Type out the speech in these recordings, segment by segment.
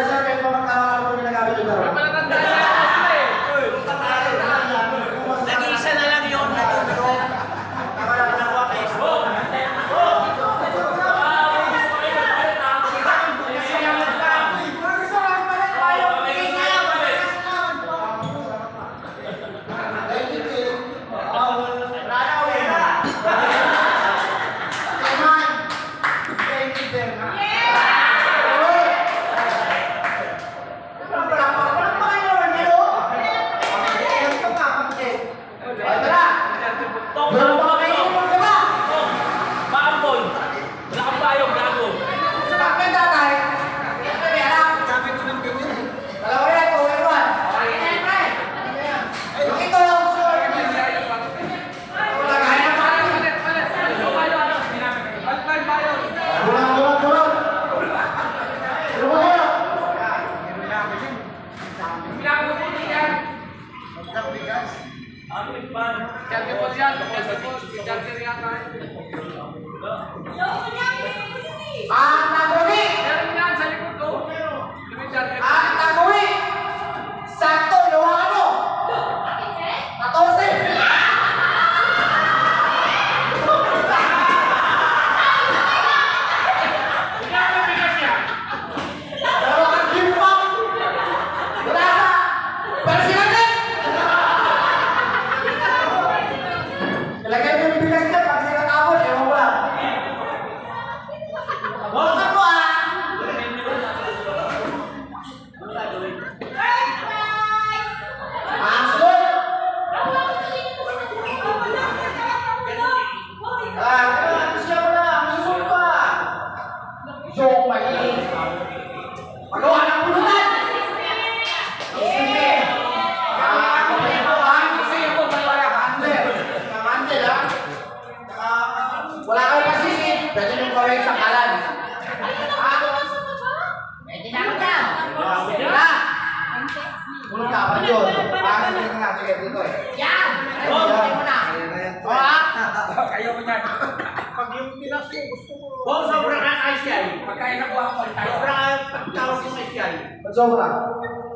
Sir, may mga tao po ginagamit yung laro. Nag-iisa na lang yun.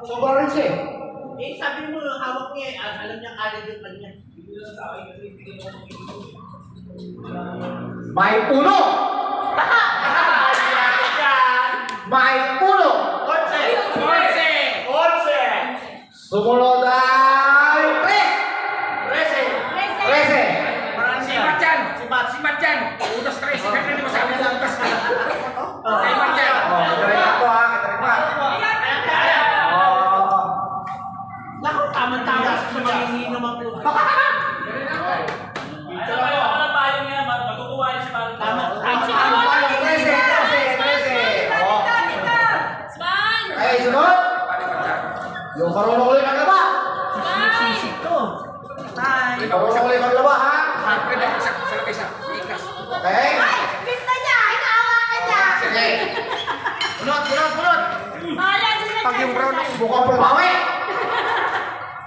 Sobra rin siya eh. Eh, sabi mo, hawak niya eh. Alam niya kagad yung kanya. May uno! May uno! Onse! Sumunod ay... Trece! Si Matjan. Utos 13. Kaya hindi mo sabi na utos ka. Kay Matjan. Kitarik ko ha, kitarik pa. Naku, tama-tama sa manginginom ang puto. Ay, sunod! Yung marunong ulit maglaba! Sisig to. Marunong ulit maglaba ha! Pwede ako sa labay sa ikas. Okay? Pista niya! Hinahawakan niya! Sige! Bunot! Pag yung brown na yung Mukhang pulpawi!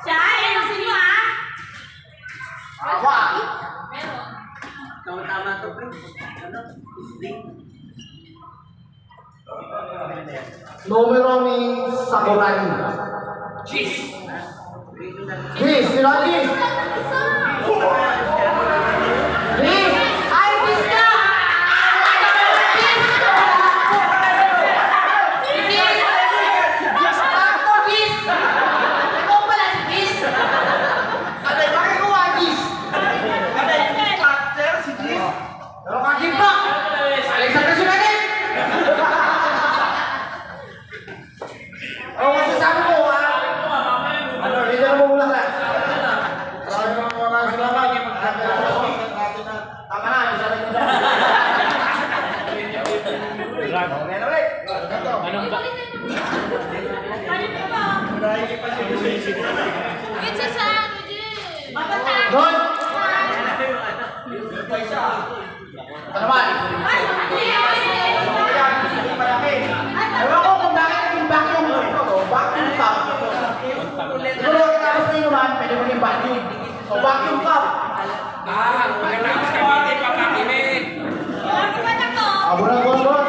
Siya, ayusin niyo ha! Awa! Tama-tama to, bro. Ano? Numero ni Sakurai. cheese. Cheese! Sino ang cheese? Cheese! Ay, pista! Sakto, Bis! Ikaw pala si Bis! Aday, bakit kuha cheese? Pero kakimpa! Alexander Sunanin! Ano masasabi mo ha? Ano, hindi na mamulak na. Maraming salamat. Tama na, isa lang yun. Okay na ulit. It's a sad, Jim! Mabasa! Doon! Ito naman. Ay! Ewan ko kung bakit naging vacuum ito. Vacuum cup. Siguro tapos na inuman, pwede mo yung vacuum. So vacuum cup. Maganda ang sabitin, papakinig. Ano ba na to? Bulan.